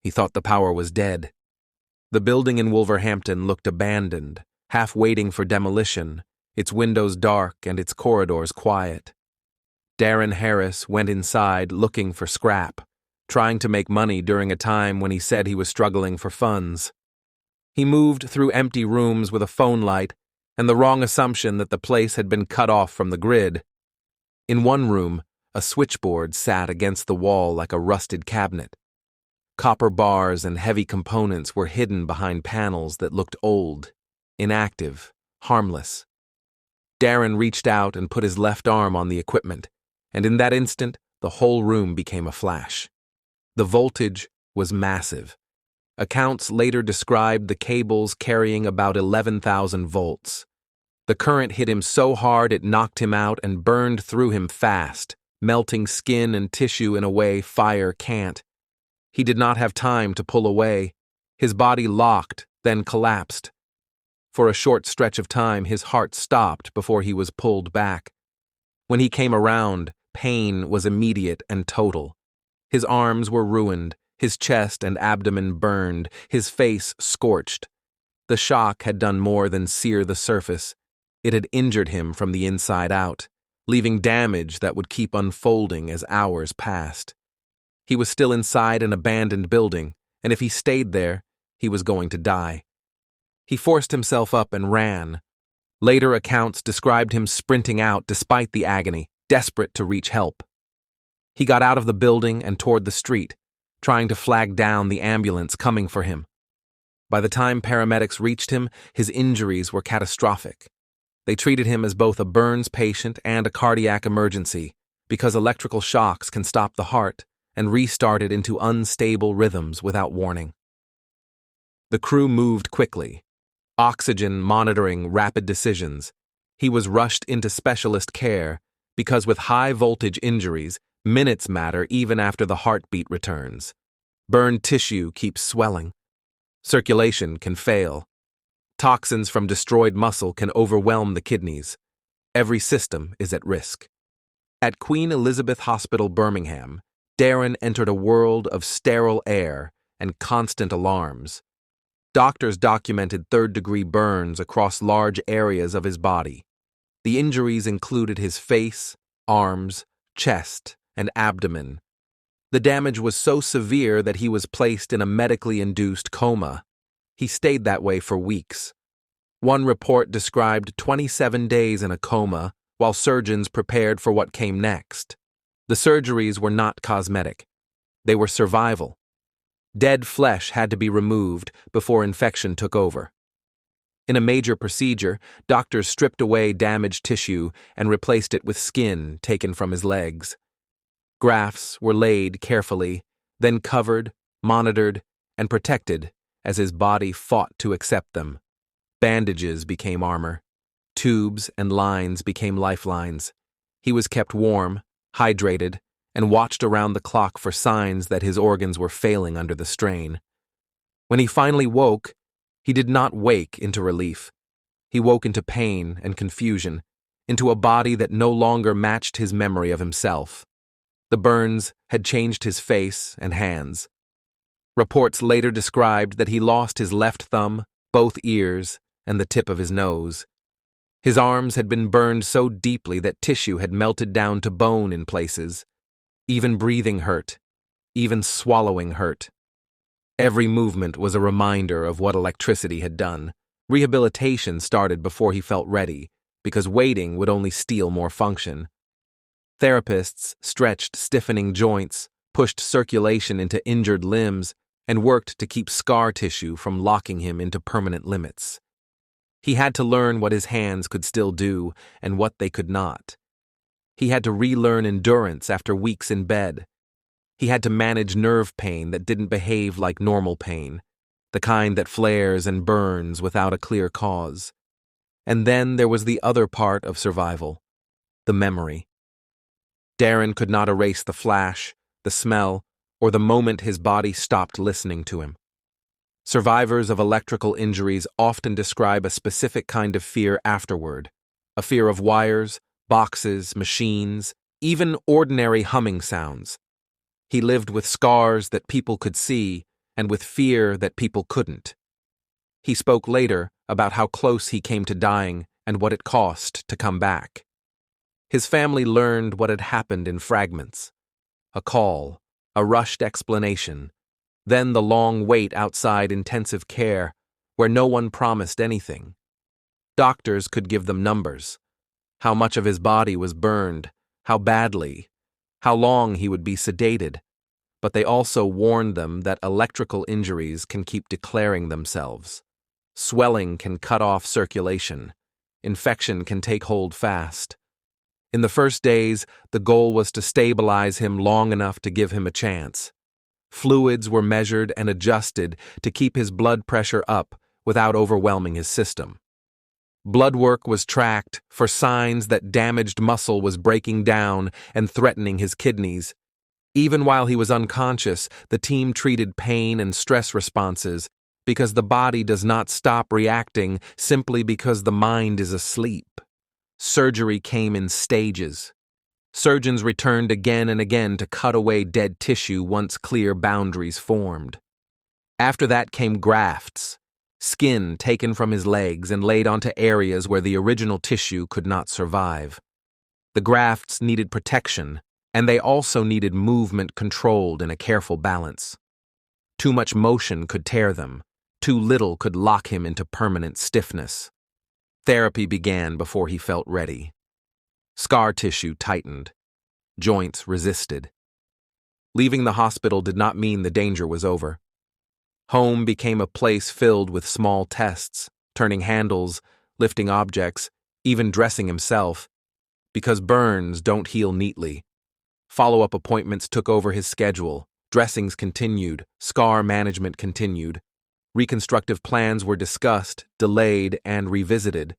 He thought the power was dead. The building in Wolverhampton looked abandoned, half waiting for demolition, its windows dark and its corridors quiet. Darren Harris went inside looking for scrap, trying to make money during a time when he said he was struggling for funds. He moved through empty rooms with a phone light and the wrong assumption that the place had been cut off from the grid. In one room, a switchboard sat against the wall like a rusted cabinet. Copper bars and heavy components were hidden behind panels that looked old, inactive, harmless. Darren reached out and put his left arm on the equipment, and in that instant, the whole room became a flash. The voltage was massive. Accounts later described the cables carrying about 11,000 volts. The current hit him so hard it knocked him out and burned through him fast, melting skin and tissue in a way fire can't. He did not have time to pull away. His body locked, then collapsed. For a short stretch of time, his heart stopped before he was pulled back. When he came around, pain was immediate and total. His arms were ruined, his chest and abdomen burned, his face scorched. The shock had done more than sear the surface. It had injured him from the inside out, leaving damage that would keep unfolding as hours passed. He was still inside an abandoned building, and if he stayed there, he was going to die. He forced himself up and ran. Later accounts described him sprinting out despite the agony, desperate to reach help. He got out of the building and toward the street, trying to flag down the ambulance coming for him. By the time paramedics reached him, his injuries were catastrophic. They treated him as both a burns patient and a cardiac emergency, because electrical shocks can stop the heart and restart it into unstable rhythms without warning. The crew moved quickly, oxygen monitoring rapid decisions. He was rushed into specialist care because with high-voltage injuries, minutes matter even after the heartbeat returns. Burned tissue keeps swelling. Circulation can fail. Toxins from destroyed muscle can overwhelm the kidneys. Every system is at risk. At Queen Elizabeth Hospital, Birmingham, Darren entered a world of sterile air and constant alarms. Doctors documented third-degree burns across large areas of his body. The injuries included his face, arms, chest, and abdomen. The damage was so severe that he was placed in a medically induced coma. He stayed that way for weeks. One report described 27 days in a coma while surgeons prepared for what came next. The surgeries were not cosmetic. They were survival. Dead flesh had to be removed before infection took over. In a major procedure, doctors stripped away damaged tissue and replaced it with skin taken from his legs. Grafts were laid carefully, then covered, monitored, and protected as his body fought to accept them. Bandages became armor. Tubes and lines became lifelines. He was kept warm, hydrated, and watched around the clock for signs that his organs were failing under the strain. When he finally woke, he did not wake into relief. He woke into pain and confusion, into a body that no longer matched his memory of himself. The burns had changed his face and hands. Reports later described that he lost his left thumb, both ears, and the tip of his nose. His arms had been burned so deeply that tissue had melted down to bone in places. Even breathing hurt. Even swallowing hurt. Every movement was a reminder of what electricity had done. Rehabilitation started before he felt ready, because waiting would only steal more function. Therapists stretched stiffening joints, pushed circulation into injured limbs, and worked to keep scar tissue from locking him into permanent limits. He had to learn what his hands could still do and what they could not. He had to relearn endurance after weeks in bed. He had to manage nerve pain that didn't behave like normal pain, the kind that flares and burns without a clear cause. And then there was the other part of survival, the memory. Darren could not erase the flash, the smell, or the moment his body stopped listening to him. Survivors of electrical injuries often describe a specific kind of fear afterward, a fear of wires, boxes, machines, even ordinary humming sounds. He lived with scars that people could see and with fear that people couldn't. He spoke later about how close he came to dying and what it cost to come back. His family learned what had happened in fragments. A call, a rushed explanation, then the long wait outside intensive care where no one promised anything. Doctors could give them numbers. How much of his body was burned, how badly, how long he would be sedated. But they also warned them that electrical injuries can keep declaring themselves. Swelling can cut off circulation. Infection can take hold fast. In the first days, the goal was to stabilize him long enough to give him a chance. Fluids were measured and adjusted to keep his blood pressure up without overwhelming his system. Blood work was tracked for signs that damaged muscle was breaking down and threatening his kidneys. Even while he was unconscious, the team treated pain and stress responses because the body does not stop reacting simply because the mind is asleep. Surgery came in stages. Surgeons returned again and again to cut away dead tissue once clear boundaries formed. After that came grafts, skin taken from his legs and laid onto areas where the original tissue could not survive. The grafts needed protection, and they also needed movement controlled in a careful balance. Too much motion could tear them, too little could lock him into permanent stiffness. Therapy began before he felt ready. Scar tissue tightened. Joints resisted. Leaving the hospital did not mean the danger was over. Home became a place filled with small tests, turning handles, lifting objects, even dressing himself. Because burns don't heal neatly. Follow-up appointments took over his schedule. Dressings continued. Scar management continued. Reconstructive plans were discussed, delayed, and revisited.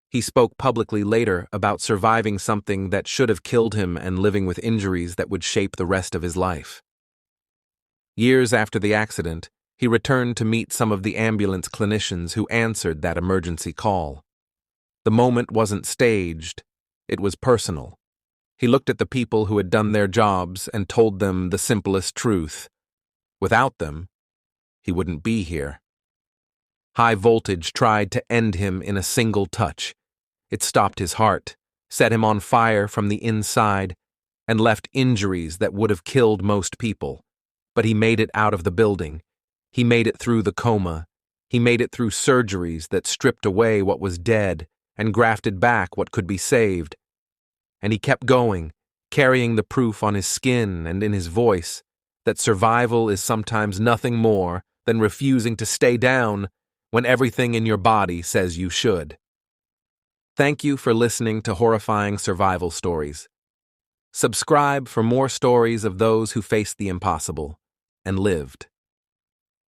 He spoke publicly later about surviving something that should have killed him and living with injuries that would shape the rest of his life. Years after the accident, he returned to meet some of the ambulance clinicians who answered that emergency call. The moment wasn't staged, it was personal. He looked at the people who had done their jobs and told them the simplest truth. Without them, he wouldn't be here. High voltage tried to end him in a single touch. It stopped his heart, set him on fire from the inside, and left injuries that would have killed most people. But he made it out of the building. He made it through the coma. He made it through surgeries that stripped away what was dead and grafted back what could be saved. And he kept going, carrying the proof on his skin and in his voice that survival is sometimes nothing more than refusing to stay down when everything in your body says you should. Thank you for listening to Horrifying Survival Stories. Subscribe for more stories of those who faced the impossible and lived.